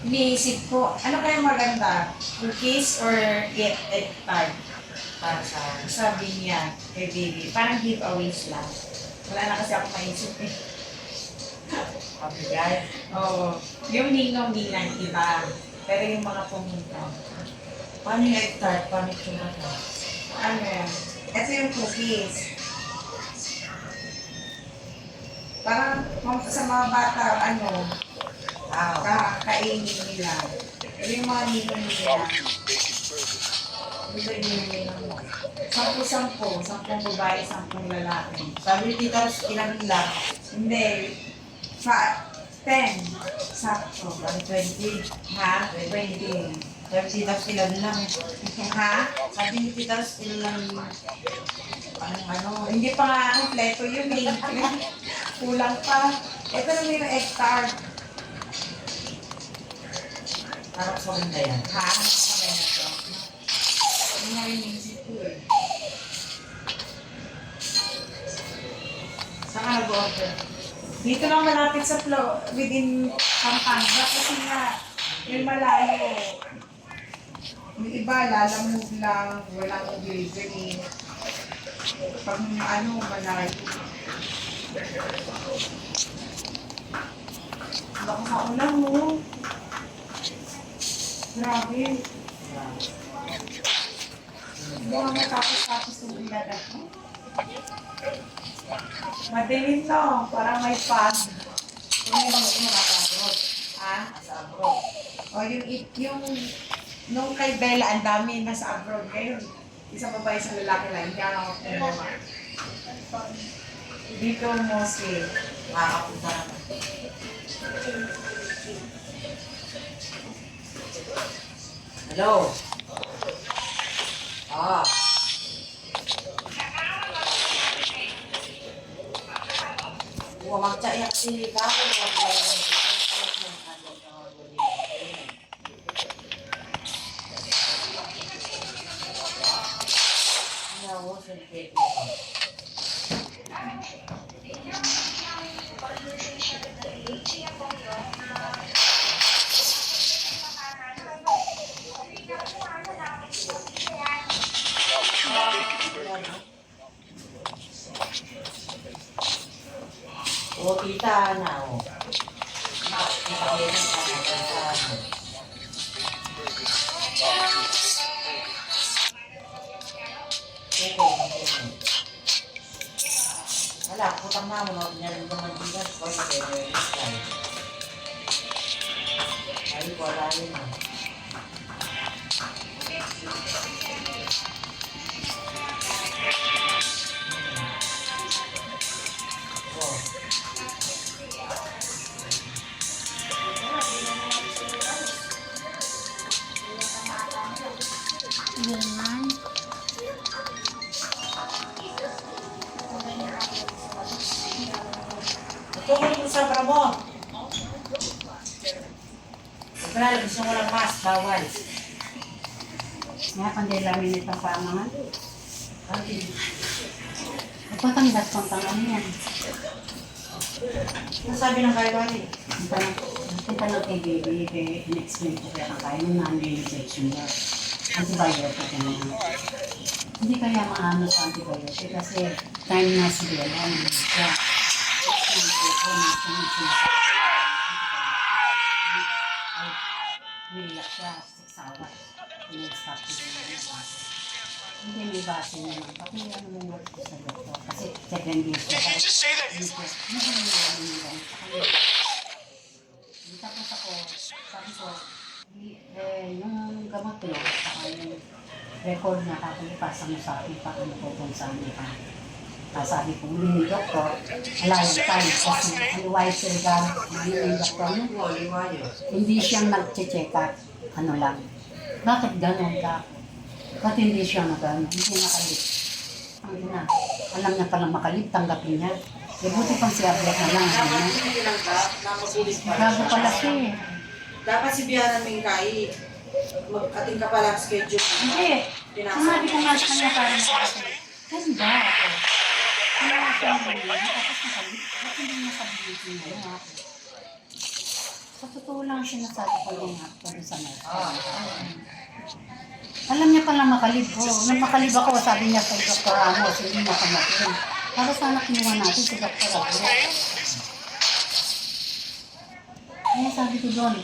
iniisip ko, ano kaya maganda? Cookies or get egg tart? Para sa sabi niya kay baby. Parang giveaways lang. Wala na kasi ako maisip eh. Pabigay. Oo. Yung ninong-ninang iba. Pero yung mga pumunta. Paano yung egg tart? Paano yung tumata? Ano yan? Ito yung cookies. Parang sa mga bata, ano, kakainin nila. Pero yung mga ninong nila. Ito yung ninong nila. 10-10. 10 babae, 10 lalaki. Sabi ni Tita, ilang lang? Hindi. 10. Sakto. 120. Ha? 20. Sabi ni Tita, ilan lang? Ha? Sabi ni Tita, ilan lang? Ano? Hindi pa nga kompleto yun eh. Kulang pa. Ito naman yung egg tart. Parang sa maganda yan. Ha? Sabay na to. Hindi nga yung isip ko eh. Saan ka nag-order? Dito lang malapit sa within Pampanga kasi nga yung malayo. Yung iba lalamove lang, walang delivery. Pag ano, malayo. Baka maulan mo. Grabe. Hindi ako matapos-tapos ng iladat mo. Madilim no, parang may fog. Kung may mga nasa abroad. Ha? Nasa abroad. O yung nung kay Bella, ang dami nasa abroad ngayon. Isang babae sa lalaki lang, hindi ako kumuha. Dito mostly. Makakapunta naman. Hello? Magca yan si Kako. O, kita na, o. Kita ko yun ang wala, putang na mo, niyarin ko ng bigas ko, ay, wala yun ah. Yan. Ito ko yung sabra mo. Sobra, gusto mo lang mas, bawal. Nga, pandalamin itong pamangan. Ay, Pagpatanggap kong tangan yan. nasabi ng kaywari. Kita ng kay baby, in-explain ko kaya kaya nung namin yung section niya. Antibiotic ka na. Hindi kaya maano sa antibiotic kasi time na si Bella, naman siya. Umiyak siya, 6 hours. Stop siya. Hindi may base naman. Pati ano mo nga sa doktor. Kasi second year siya. Did you just say that? Hindi tapos ako, sabi ko, yung gamot ko, saka yung record na tapos ipasa mo sa akin pa ano ko kung saan ka. Sabi ko, muli ni doktor, wala yung time kasi ano wiser ka, ano yung doktor mo. Hindi siyang nag-check up, ano lang. Bakit ganon ka? Ba't hindi siya nag-ano? Hindi nakalip. Ang ina, alam niya palang makalip, tanggapin niya. E buti pang si Ablet na lang. Dapat hindi lang ka, napapulis pa. Bago pala siya eh. Dapat si Biana Mingkay, mag-ating ka pala ang schedule. Hindi. Sinabi ko nga sa kanya parang saan ba ako? Kaya siya naman tapos nakalip. Ba't hindi niya sabihin niya ako? So Sa totoo lang sinasabi ko yung ako sa nurse. Ah. Alam niya pala makalib ko. Nung makalib ako, sabi niya kay Dr. Ramos, hindi niya kamakin. Para sana kinuha natin si Dr. Ramos. Kaya sabi ko doon,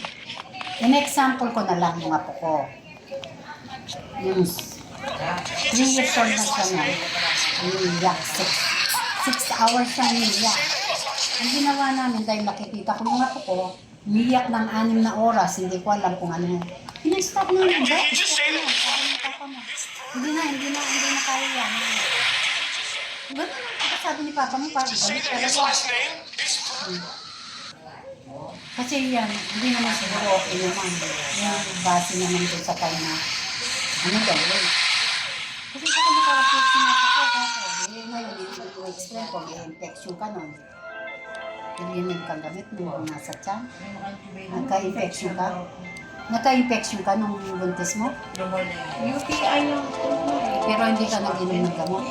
in-example ko na lang yung apo ko. Yung 3 years old na siya na, umiiyak. 6 hours siyang umiiyak. Ang ginawa namin dahil nakikita ko yung apo ko, umiiyak ng 6 na oras, hindi ko alam kung ano. Pinag-stop na yun, ba? Hindi na kaya yan. Ganun ang sabi ni Papa mo, parang kasi yan, hindi naman siguro okay naman. Yung base naman doon sa time na, ano gawin? Kasi baka nakarapit na ako ngayon, hindi ko explain ko, may infection ka nun. Hindi kang gamit nung nasa tiyan. Nagka-infection ka. Nagka-infection ka nung buntis mo. UTI yung Pero hindi ka nag-inom ng gamot.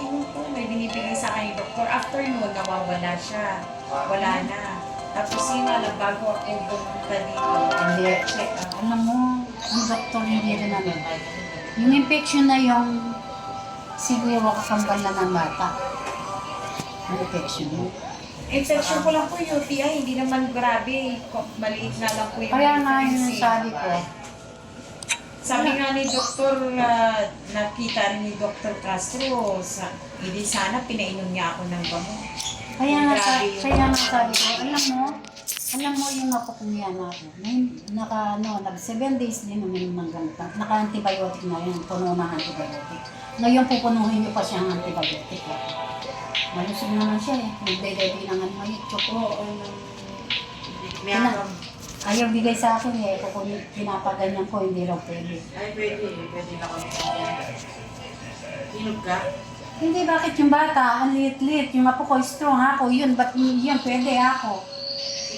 may binibigay sa akin yung doktor. After noon, nawawala siya. Wala na. Tapos yun nga lang, bago ako pumunta dito, Hindi. check up. Alam mo, ang doktor hindi rin namin. Yung infection na yung siguro kakambal na ng bata. Yung infection mo. Infection ko lang po yung UTI, hindi naman grabe. Maliit na lang po yung Kaya nga yung infection. sabi ko, Sabi nga ni Doktor, nakita rin ni Dr. Castro, hindi sana pinainom niya ako ng gamot. kaya nga Grabe yun. sabi ko, alam mo yung ako kung yan ako. Nag 7 days din uminom ng gamot. Naka-antibiotic na yun, puno ng antibiotic. Ngayon pupunuhin niyo pa siyang antibiotic. Malusog naman siya eh. Nagday-day ng ano yung choco. Ayaw bigay sa akin eh. Kung pinapaganyan ko, hindi raw pwede. Ay, pwede. Pwede na kami. Inog ka? Hindi, bakit yung bata, ang liit-liit, yung apo ko strong ako, yun, ba't yun, pwede ako.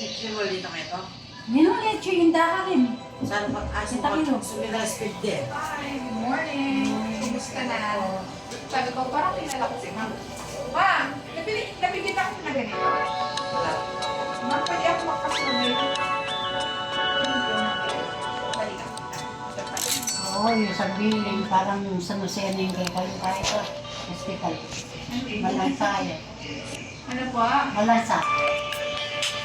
Inulit na ito. Ninulit yun, yung dakarin. Saan mag-asin Kita ko? kilo. Sumila speed din. Hi, good morning. Kumusta na? Sabi ko, parang kilala ko si Ma'am. Ma'am, nabigyan ako na ganito. Wala. Ma'am, pwede ako makasurvey. Dali lang. Oo, yung sabihin, parang sa museo na yung kayo kahit sa hospital. Malansa yun. Ano po? Malansa.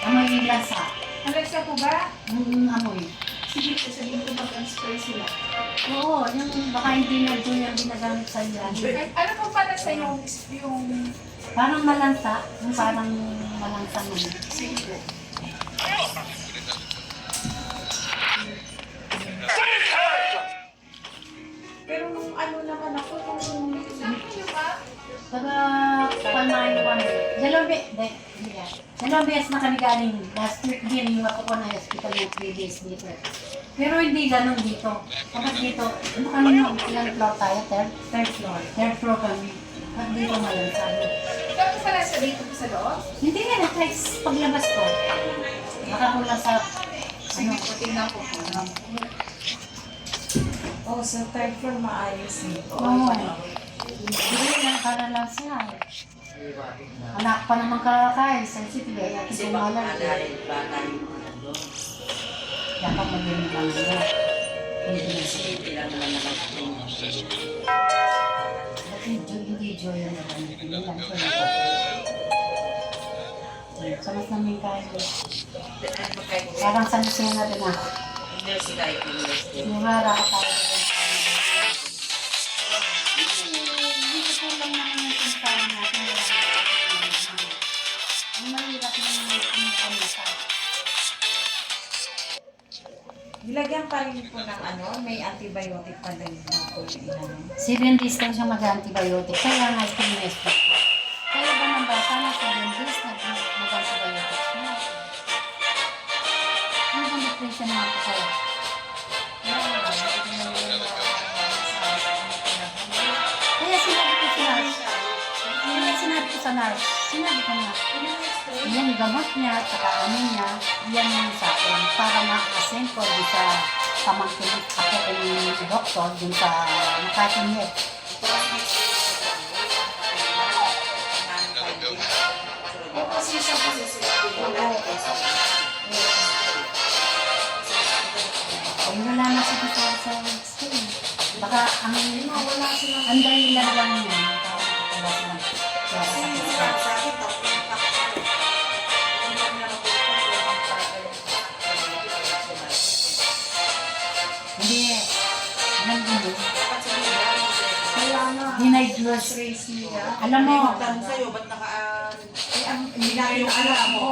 Amoy yung lansa. Alexa po ba? Amoy. Sige po, sabihin ko mag-spray sila. Oo, yung baka hindi na doon yung ginagamit sa yan. Ano po pala sa yung Parang malansa, yung parang malansa na yun. sige po. Pero nung ano naman ako, nung Sabi niyo ba? Taga Palmayuan. Dalawang beses na kami galing. Last week din, yung ako ko na hospital ng 3 days dito. Pero hindi ganun dito. Kapag dito, ano kami yung ilang floor tayo? Third floor. Third floor kami. At dito malansa. Sabi ko pala sa dito po sa loob? Hindi nga, na-flex paglabas ko. Nakakulang sa, Sige po, tingnan ko po. oh, sa third floor maayos nito. Oo. Hindi na nakaralansa. Anak pa naman kakakay, sensitive eh. At Kasi ito baka malam. bata yung nandun. Dapat maging lang nila. Hindi lang naman nakapagpapin. Hindi joy yung naman. Hindi lang siya sa mas namin kayo. Parang sa nasa na din ako. Hindi sila ipiniliste. Nurara ka tayo. Hindi ko po lang naman yung pinsahan natin. Ang mahirap na yung pamasa. Nilagyan pa rin po ng ano, may antibiotic pa din po yung ano. 7 days lang siya mag-antibiotic. Kaya nga pinest ko. Kaya ba ng bata na 7 days mag-antibiotics na? Ano bang depression na ako kaya? Kaya sinabi ko sa nurse, sinabi ko na, yan gamot niya, saka ano niya, yan yung sa akin, para ma-assign ko dun sa pamangkin ako kung doktor, dun sa nakakinig. Kasi siya kasi sila. Ang dahilan lang yan. Para sa Kasi sakit. sinabi sa akin, tapos hindi namin na Hindi. Alam mo mo. dapat sinabi Kaya nga, Denied nurse. stress nila. Alam mo, magtanong sa'yo, ba't Hindi namin alam mo.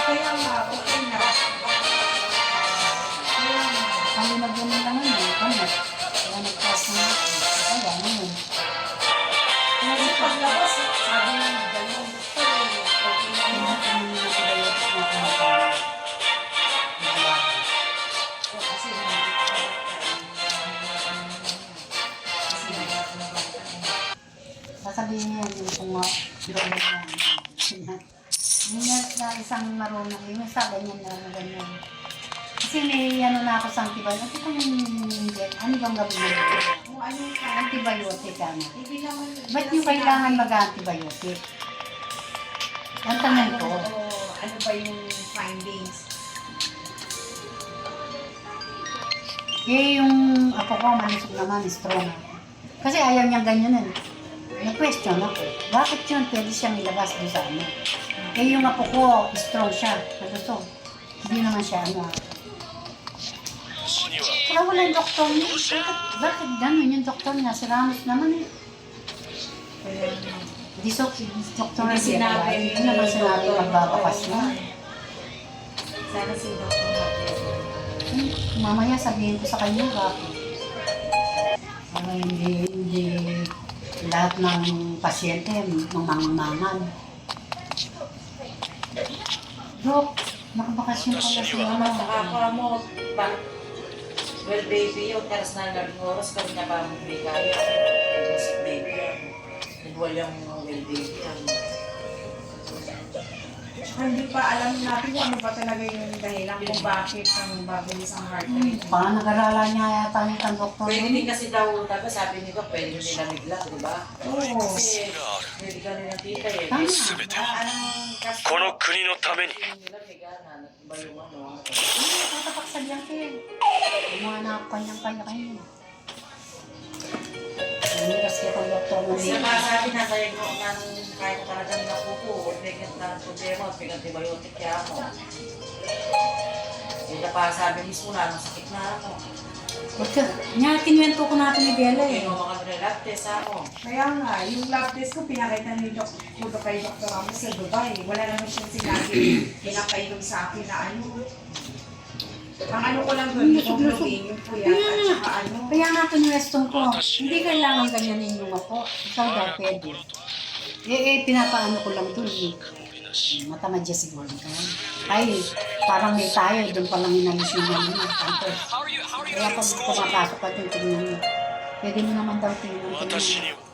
Kaya nga, okay na. Kaya nga. kami nagano lang yun. Kami. Kaya nagpas na. Wala na yun. Kasi paglabas, sabi ng dalawang gusto okay na Kaya yun. kami nagpapayot na kumakain. Kasi Sasabihin niya yung kung doon na. Yung na isang marunong yung sabi niya na ganyan. Kasi may ano na ako sa antibiotic. Ito ano bang gawin mo? kung ano yung Antibiotic ka na. hindi naman. Ba't yung kailangan mag-antibiotic? Ang tanong ko. Ano ba yung findings? Eh, yung apo ko, malusog naman, strong. Kasi ayaw niyang ganyan. Na-question ako. Bakit yun? Pwede siyang ilabas doon sa ano. Eh, yung apo ko, strong siya. Malusog. Hindi naman siya ano. Kaya wala yung doktor niya. Bakit gano'n yung doktor niya? Si Ramos naman eh. Kaya, Di so, doktor na hindi siya. sinabi Hindi naman sinabi magbabakas niya. Sana si Dr. Mamaya sabihin ko sa kanya, bakit? Hindi lahat ng pasyente mamangmangan. Dok, nakabakasyon pala si Mama, Mama. saka mo, well, baby yun, taras na lang oras, kami na ba mo bigay? Music baby yan. Nagwal yung well, baby yan. Hindi pa alam natin kung ano ba talaga yung dahilan kung bakit ang mabilis ang heart rate. Baka nag-arala niya yata yung doktor. Pwede din kasi daw, dapat sabi ni Doc, pwede nila bigla, di ba? Oo. Kasi, pwede ka nila tita eh. Tama. Anong kasi この国のために Nila bigana, ba yung ano? Hindi, tatapaksan lang kayo. Yung mga nakakanyang-kanya kayo. Hindi kasi akong doktor na Kasi dito. sabi na tayo ng kahit talagang nakupo, bigat na problema, bigat antibiotic kaya mo. Hindi pa sabi mismo na, ang sakit na ako. Nga, kinuwento ko natin ni Bella Okay, eh. mga lab test ako. Kaya nga, yung lab test ko, pinakita ni Kudo kay Dr. Ramos sa Dubai. Wala naman siyang sinabi, pinapainom sa akin na ano. Ang ano ko lang doon, hemoglobin, yung puyat, at saka ano. Kaya nga kinuwestong ko, hindi kailangan ganyanin yung ako. Ikaw daw pwede. Pinapaano ko lang doon eh. Matamadya siguro ka. Ay, parang may tayo, doon palang inalis yung mga tapos. Kaya pag pumapasok ka doon, tignan mo. Pwede mo naman daw tignan. 私には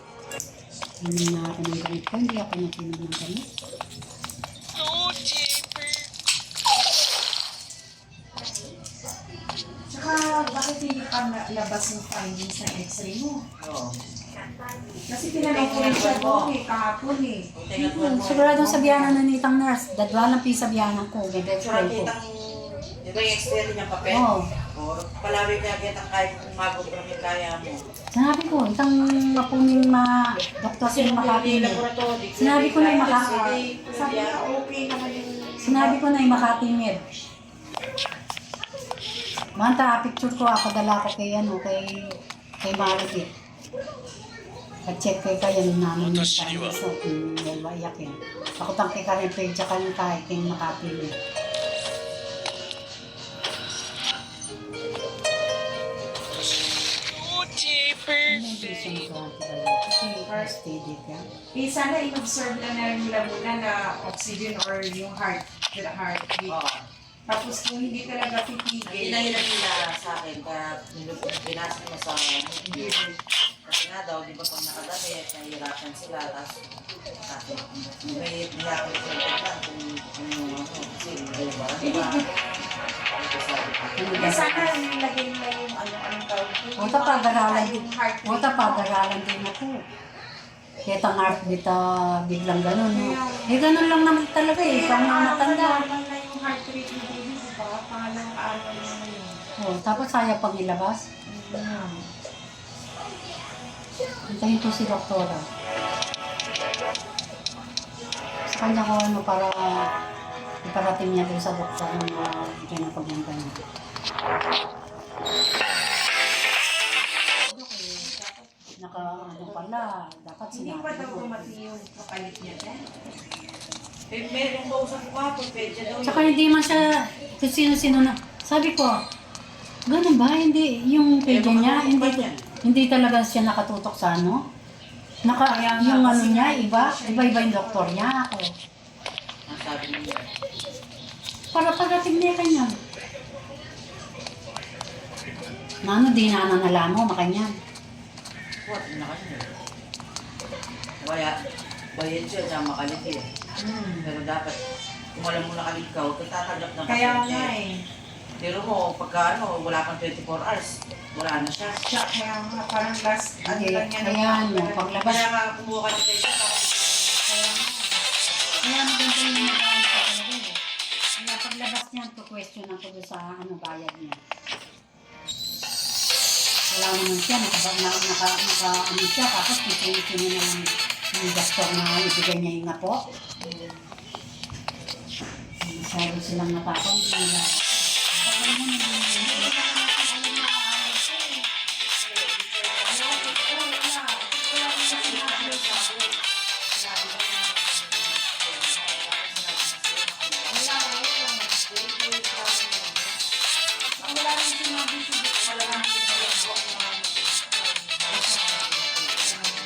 Hindi na ako ng ganit ko, hindi ako nakinom ng ganit. Tsaka, bakit hindi pa labas yung findings ng x-ray mo? Oo. Kasi tinanong ko rin siya doon eh, kahapon eh. Sigurado sa biyanan na nitang nurse, dadwa lang sa biyanan ko, Tsaka ganda-try ko. kitang, di ba yung experience niyang papel? Oo. Oo. Palawig na kitang kahit kung magobra yung kaya mo. Sinabi ko, itang mapuning doktor Kasi sa Makati. laboratory. Sinabi ko na yung Makati. Sabi niya, okay naman yung... Sinabi ko na yung Makati Med. Manta, picture ko ako, dala ko kay Maribit. At-check kay kayo nung namin yung tayo sa dalawa iyakin. Ako tang kay Karen Page, tsaka yung kahit kay Makati Med. Hindi siya mag-antibiotic. Kasi steady ka. Eh, sana in-observe na nila muna na oxygen or yung heartbeat. Oo. Tapos kung hindi talaga Hindi titigil, na nila sa akin, kaya binasa niya sa video. Kasi nga daw, di ba pag nakadamit, nahihirapan sila, tapos kasi may nilapit sila lang kung ano, kasi di ba? Di ba? kaya sana nilagay nila yung anong tawag ko. Wata pag-aralan din. Yung heartbeat. Wata pag-aralan din ako. Kaya tang heartbeat biglang ganun. No? Eh ganun lang naman talaga eh. Ikaw na matanda. Naman na yung heart rate ni baby, diba? Pangalawang araw naman yun. Oh, tapos ayaw pang ilabas. Hintayin ko si doktora. Sa kanya ko ano para iparating niya doon sa doktor na ginapaganda niya. Naka ano pala, dapat Hindi sinabi pa daw mo. kumati yung kapalit niya dyan. Eh, meron ba usap ko hapon, pedya daw Tsaka hindi man siya kung sino-sino na. Sabi ko, ganun ba? Hindi, yung page niya, hindi talaga siya nakatutok sa ano? Kaya nga, Yung ano kasi niya, nga, iba? hindi siya Iba-iba yung doktor niya. Ako. Ang sabi niya. Para pagating niya kanya. Nano, di na nanala mo, makanyan. What? Na kanya. Kaya, bayad siya, siya makalit eh. Pero dapat, kung alam mo nakalit ka, huwag kang tatanggap ng Kaya pasyente. nga eh. Pero mo, pagka ano, wala pang 24 hours, wala na siya. Siya, kaya nga, parang last, ano Hindi, lang niya. kaya ano, paglabas. Kaya nga, kumuha ka ng pedya para Kaya maganda yung nagaan sa talaga eh. Kaya paglabas niya, question ako doon sa ano, bayad niya. Wala naman siya, ano siya, tapos sino na lang yung doktor na ibigay niya yung apo. Masyado silang natakot, hindi nila. Kapag mo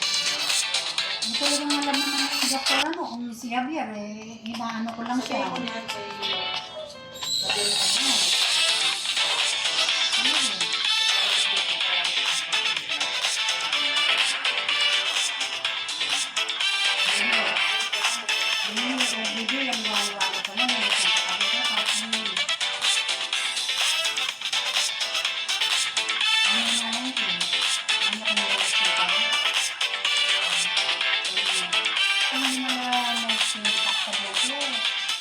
Hindi talagang alam naman yung doktor ano, kung si Javier eh, inaano ko lang siya. sabihin ko niyan kay sabihin ko kanya. Ano yun? Ano yun, everyday, ang wala-wala pa lang, may isang kakabi ka, tapos ano yun. Ano nga lang yun? Ano ka na siya pa? Kung hindi mo na nag-contact sa buko,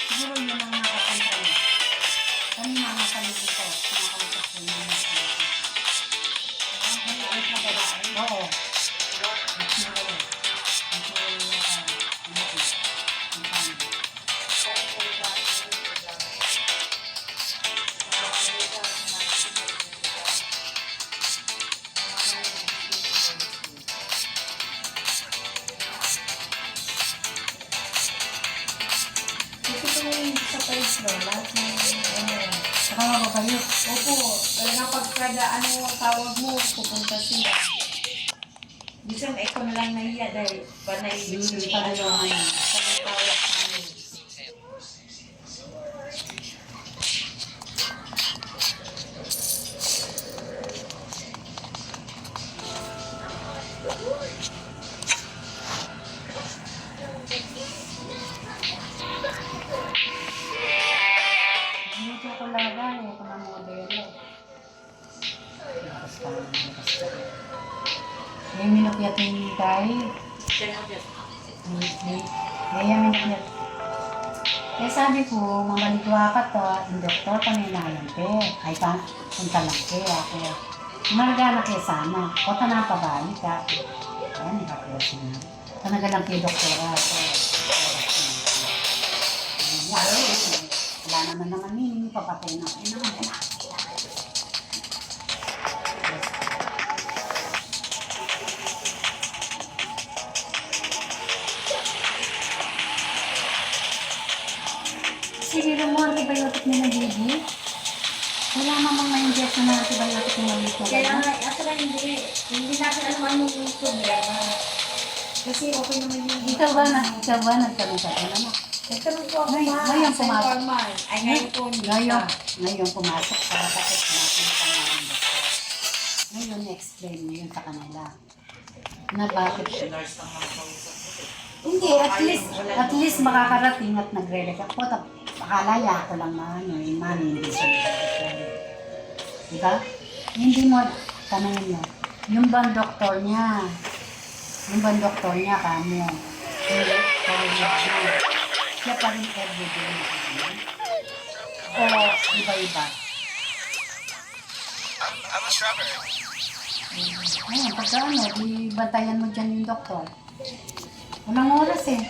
siguro yun ang nakakontrol. Kanina ang nakalibig ko, nakakontact ko yun. Oo. Ito yung sa page no, lahat ng ano. Saka mababayo. Opo, talagang pagkada ano tawag mo, pupunta sila. Bisan ito na lang nahiya dahil panay yung Panay yung panay tawag namin. Minuto ko lang dahil ito na mga bero. Basta. May minukyat yung kay. Siya nga dyan. Kaya minukyat. Kaya sabi ko, mamaligwa ka to, yung doktor paninayan pe. Ay pa, punta lang pe ako. Marga na kayo sana. O na pabalik ka. Ayan, ikakulas na. Tanaga lang kayo doktora. Wala naman yun, papatay na. Ay naman ka na. Sige mo, antibiotic na nagiging. Wala namang ma-inject na antibiotic na nagiging. Kaya nga, asa hindi natin alam anong problema. Kasi okay naman yung Ikaw ba nagtanong ka na? nagtanong po ako Ngayon sa pumasok. informal. Ay, ngayon po hindi Ngayon pumasok para tapos natin ang pangalan doktor. Ngayon explain mo yun sa kanila. Na bakit? Si nurse lang mga kausap mo eh. Hindi, at least makakarating at nagre-record po. Pakalaya ko lang na ano, yung mami, hindi siya nagre-record. Diba? Hindi mo, tanongin mo, yung bang doktor niya, kamo, siya pa rin everyday na kamo. O iba-iba. I'm a strawberry. Ayun, pagka ano, di bantayan mo dyan yung doktor. Walang oras eh.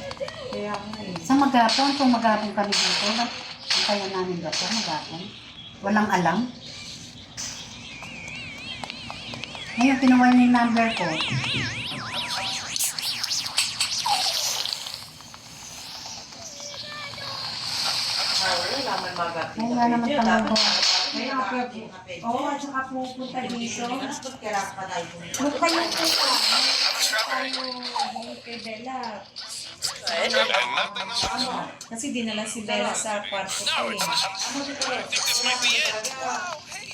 Kaya nga eh. Sa maghapon, kung maghapon kami dito, bantayan namin doktor maghapon. Walang alam. Ngayon, kinuha niya yung number ko. Wala naman mag-update. Wala naman Dapat talaga. Kaya nga po. Oo, at saka pupunta dito. Kailangan pa tayo pumunta. Nung kayo po tayo bumalik kay Bella. Ano? Kasi dinala si Bella sa kwarto ko eh.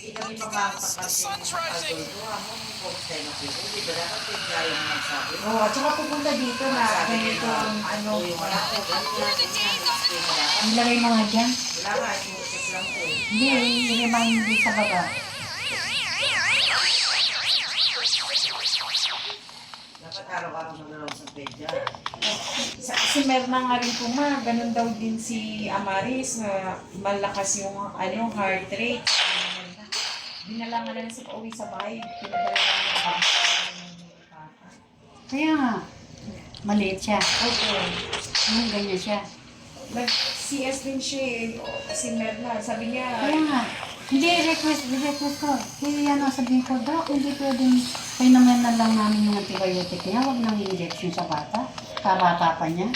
Hindi kami makakapagpapit ng pagulto. Among pag-stay na people. Di ba dapat yung gaya ng nagsabi? Oo, at saka pupunta dito na ganito ang ano. Yung wala ko, ganyan. Nilagay mo nga dyan. Wala nga, inuusap lang ko. Hindi, i-remind din sa baba. Dapat araw-araw naglalawag sa pedya. Si Merna nga rin po ma, ganun daw din si Amaris na malakas yung ano, heart rate. Dinala nga lang sa pauwi sa bahay, pinadala lang ng papa. Kaya nga, maliit siya. Oo. Ganyan siya. Nag-CS din siya eh, si Merna. Sabi niya, Kaya nga, hindi request ko. Kaya ano, sabihin ko, Dok, hindi pwedeng naman na lang namin yung antibiotic niya, huwag nang injection sa bata. Kabata pa niya.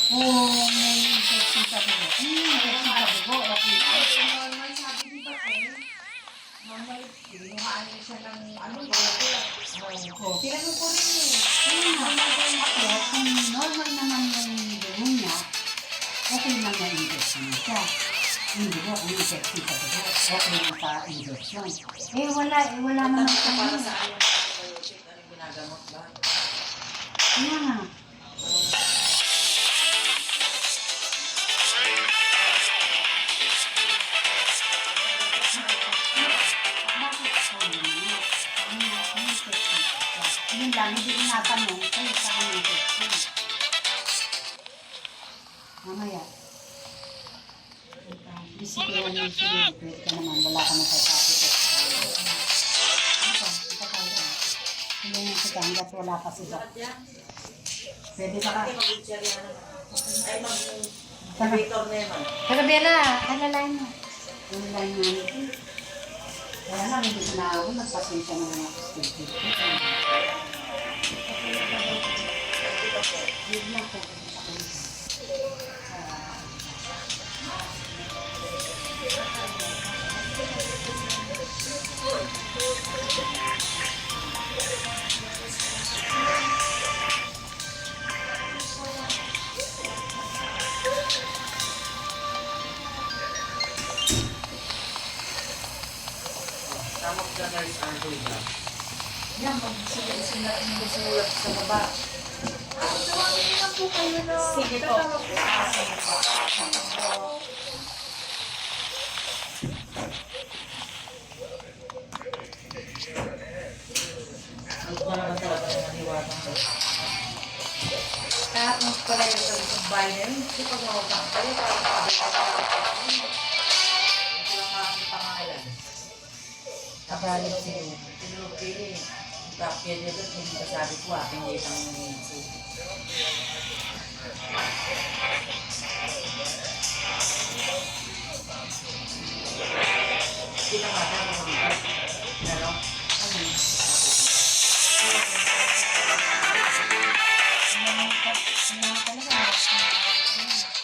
Oo, may injection sa dugo. Injection sa dugo. Okay. normal sabi di ba ko? Normal, binuhaan niya siya ng ano, logo. Tinanong ko rin eh. Kaya nga, ako, kung normal naman yung dugo niya, okay lang na injection niya siya. Hindi ko, kung injection sa dugo, okay lang sa injection. Wala naman Tanong ko para kami. sa anong antibiotic, anong ginagamot ba? Kaya nga. Yun lang, hindi tinatanong kung saan yung question. Mamaya. Bisipihan mo yung sinilipit ka naman, wala ka nagkakapit at ito tayo. Hindi yung kita hanggat wala kasi sa... Bakit yan? Pwede ba ka? Hindi mag-inserya naman. Ay, mag-incubator na yun. Pero Bella, alalain mo. Alalain mo namin. Kaya lang, hindi ko na ako, nagpasensya na lang ako. Yun lang po. Some of the nurse are doing that. Yan, mag-sulat sa baba. Tawagin naman po kayo na. Sige po. Ang naman talaga ng maniwata ko. Tapos pala yung sa bahay na yun. Kasi pag mawagang kayo, parang pabalik-pabalik. Hindi lang ang pangalan. Kabalik siya. Tinulog kayo eh. Tapos yan yun, hindi ka sabi ko aking itang minso. Hindi na mata mo mag-ibig. Ano? Talaga,